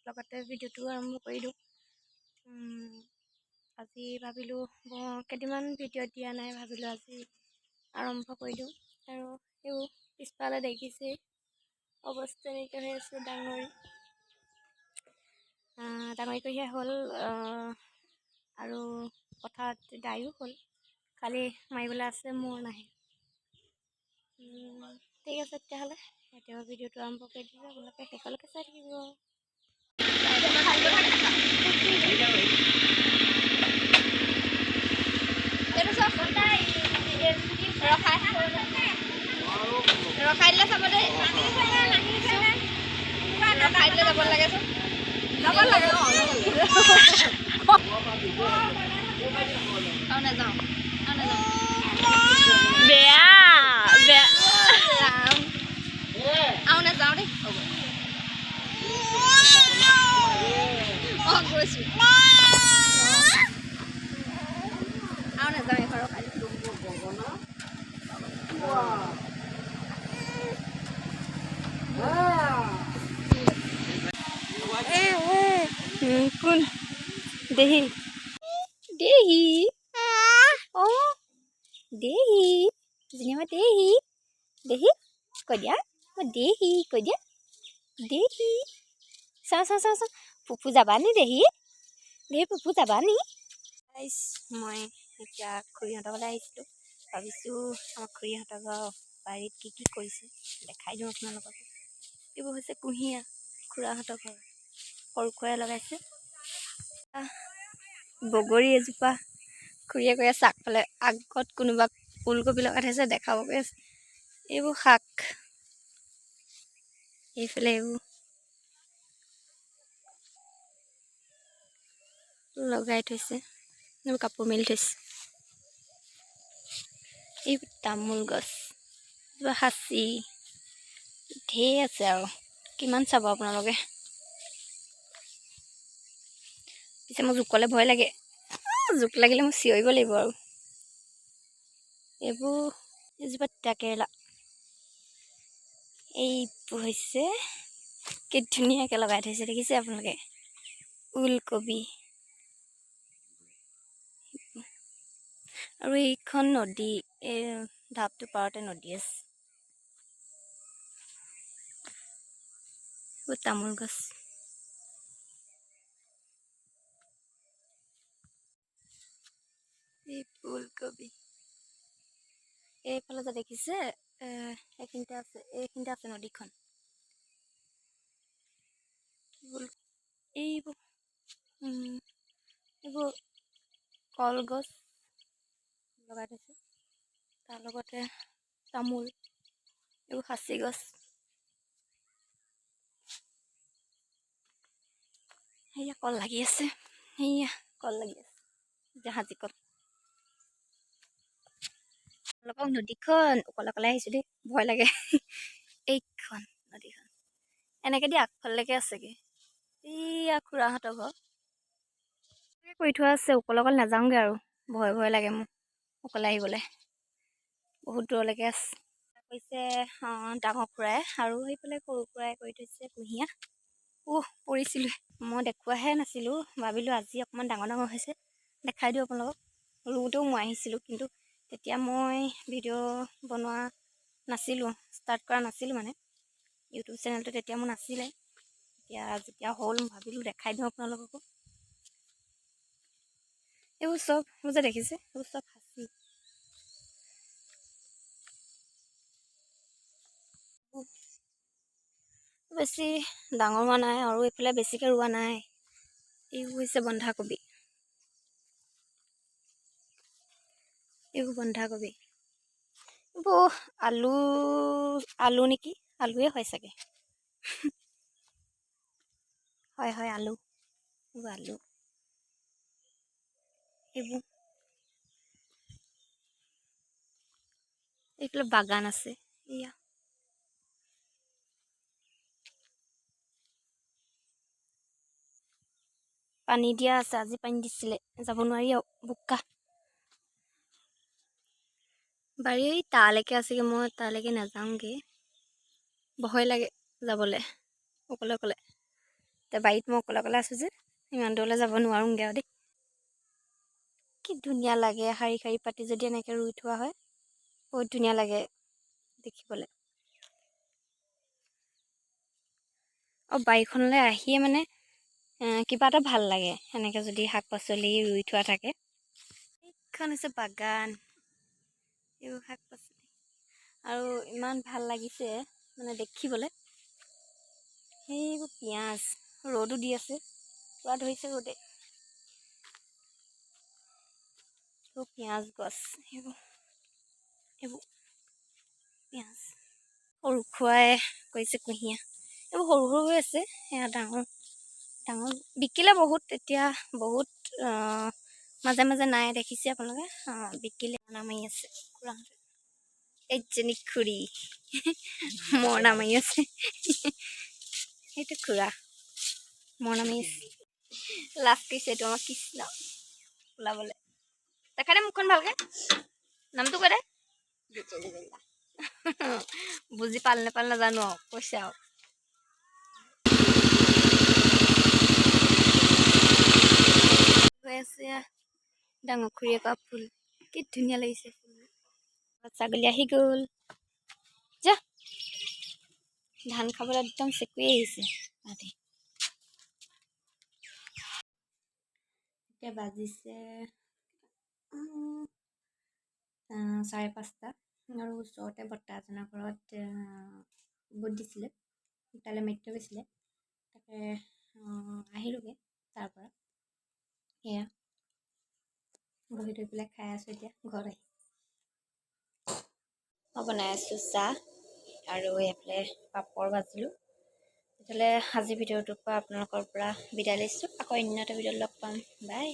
লগতে ভিডিঅ'টো আৰম্ভ কৰি দিওঁ। আজি ভাবিলোঁ কেইদিনমান ভিডিঅ' দিয়া নাই, ভাবিলোঁ আজি আৰম্ভ কৰি দিওঁ। আৰু সেইবোৰ পিছফালে দেখিছেই অৱস্থা এনেকৈ হৈ আছে। ডাঙৰি কঢ়িয়া হ'ল আৰু পথাৰত দায়ো হ'ল, খালি মাৰিবলৈ আছে, মোৰ নাহে। ঠিক আছে তেতিয়াহ'লে এতিয়া ভিডিঅ'টো আৰম্ভ কৰি দিছোঁ, আপোনালোকে শেষলৈকে চাই থাকিব। ৰখাই দিলে চাব দেই, ৰখাই দিলে যাব লাগে, যাব লাগে নাযাওঁ বেয়া বেয়া আৰু নাযাওঁ দেই। অঁ গৈছোঁ আৰু নাযাওঁ এখন ৰখাই কোন দেহি দেহি অঁ দেহি যেনিবা দেহি দেহি কৈ দিয়া, মই দেহি কৈ দিয়া দেহি। চাওঁ চাওঁ চাওঁ চাওঁ ফুফু যাবা নি দেহি, দেহি ফুফু যাবা নি? মই এতিয়া খুৰীহঁতৰ ঘৰলৈ আহিছিলোঁ, ভাবিছোঁ আমাৰ খুৰীহঁতৰ ঘৰৰ বাৰীত কি কি কৰিছে দেখাই দিওঁ আপোনালোকক। এইবোৰ হৈছে কুঁহিয়াৰ, খুৰাহঁতৰ ঘৰ সৰু খুৰাই লগাইছে। বগৰী এজোপা খুৰীয়ে কৈ আছে আগফালে, আগত কোনোবা ফুলকবি লগাই থৈছে দেখাব কৈ আছে। এইবোৰ শাক, এইফালে এইবোৰ লগাই থৈছে, এইবোৰ কাপোৰ মেলি থৈছে। এই তামোল গছ, সাঁচি ঢেৰ আছে আৰু কিমান চাব আপোনালোকে। পিছে মোৰ জোকলে ভয় লাগে, জোক লাগিলে মই চিঞৰিব লাগিব আৰু। এইবোৰ এজোপা তিতা কেৰেলা, এইবোৰ হৈছে কি ধুনীয়াকৈ লগাই থৈছে দেখিছে আপোনালোকে। ওলকবি আৰু এইখন নদী, এই ঢাপটো পাৰতে নদী আছে। তামোল গছ, এই ফুলকবি এইফালে যে দেখিছে এইখিনিতে আছে নদীখন। এইবোৰ কলগছ লগাই থৈছে, তাৰ লগতে তামোল, এইবোৰ সাঁচি গছ। সেয়া কল লাগি আছে, সেয়া কল লাগি আছে, জাহাজী কল। অলপ নদীখন অকলে অকলে আহিছোঁ দেই, ভয় লাগে। এইখন নদীখন এনেকৈ দি আগফালেকে আছেগৈ, এইয়া খুৰাহঁতৰ ঘৰ কৰি থোৱা আছে। অকলে অকলে নাযাওঁগৈ আৰু, ভয় ভয় লাগে মোৰ অকলে আহিবলৈ, বহুত দূৰলৈকে আছে। কৈছে ডাঙৰ খুৰাই, আৰু সেইফালে সৰু খুৰাই কৰি থৈছে কুঁহিয়াৰ। পৰিছিলোঁ, মই দেখুৱাহে নাছিলোঁ, ভাবিলোঁ আজি অকণমান ডাঙৰ ডাঙৰ হৈছে দেখাই দিওঁ আপোনালোকক। ৰুওঁতেও মই আহিছিলোঁ, কিন্তু তেতিয়া মই ভিডিঅ' বনোৱা নাছিলোঁ, ষ্টাৰ্ট কৰা নাছিলোঁ মানে ইউটিউব চেনেলটো তেতিয়া মোৰ নাছিলে। যেতিয়া হ'ল ভাবিলোঁ দেখাই দিওঁ আপোনালোককো। এইবোৰ যে দেখিছে, এইবোৰ চব সাঁচি। বেছি ডাঙৰ হোৱা নাই আৰু এইফালে বেছিকৈ ৰোৱা নাই। এইবোৰ হৈছে বন্ধাকবি, এইবোৰ বন্ধাকবি, এইবোৰ আলু নেকি, আলুৱে হয় চাগে। হয় আলু, এইবোৰ আলু। এইফালে বাগান আছে, এয়া পানী দিয়া আছে, আজি পানী দিছিলে, যাব নোৱাৰি আৰু বোকা। বাৰী তালৈকে আছেগৈ, মই তালৈকে নাযাওঁগৈ, ভয় লাগে যাবলৈ অকলে অকলে। বাৰীত মই অকলে আছোঁ যে ইমান দূৰলৈ যাব নোৱাৰোঁগৈ আৰু দেই। কি ধুনীয়া লাগে শাৰী শাৰী পাতি যদি এনেকৈ ৰুই থোৱা হয়, বহুত ধুনীয়া লাগে দেখিবলৈ। আৰু বাৰীখনলৈ আহিয়ে মানে কিবা এটা ভাল লাগে এনেকৈ যদি শাক পাচলি ৰুই থোৱা থাকে। এইখন হৈছে বাগান, এইবোৰ শাক পাচলি আৰু ইমান ভাল লাগিছে মানে দেখিবলৈ। সেইবোৰ পিঁয়াজ, ৰ'দো দি আছে, পুৰা ধৰিছে ৰ'দে। এইবোৰ পিঁয়াজ গছ, এইবোৰ পিঁয়াজ সৰু খুৱাই কৰিছে কুঁহিয়া, এইবোৰ সৰু সৰু হৈ আছে, সেয়া ডাঙৰ বিকিলে বহুত, এতিয়া বহুত মাজে মাজে নাই দেখিছে আপোনালোকে, বিকিলে মৰণা মাৰি আছে খুৰাহঁতে। এইজনী খুৰী মৰণা মাৰি আছে। সেইটো খুৰা মৰণা মাৰি আছে, লাভ কৰিছে এইটো আমাৰ কৃষ্ণ ওলাবলৈ। দেখা দে মুখখন ভালকে, নামটো কৈ দে। বুজি পাল নেপাল নাজানো আৰু কৈছে আৰু। হৈ আছে ডাঙৰ খুৰীয়ে কৰা ফুল, কি ধুনীয়া লাগিছে ফুল। ছাগলী আহি গ'ল, যা ধান খাবলৈ একদম চেকুৰি আহিছে ৰাতি। এতিয়া বাজিছে 5:30 আৰু ওচৰতে বৰ্তা এজনৰ ঘৰত বুট দিছিলে, তালৈ মাতি গৈছিলে, তাকে আহিলোগৈ তাৰ পৰা। সেয়া বহি থৈ পেলাই খাই আছোঁ এতিয়া ঘৰত আহি। মই বনাই আছোঁ চাহ আৰু এইফালে পাপৰ ভাজিলোঁ। তেতিয়াহ'লে আজিৰ ভিডিঅ'টোৰ পৰা আপোনালোকৰ পৰা বিদায় লৈছোঁ, আকৌ অন্য এটা ভিডিঅ'ত লগ পাম, বাই।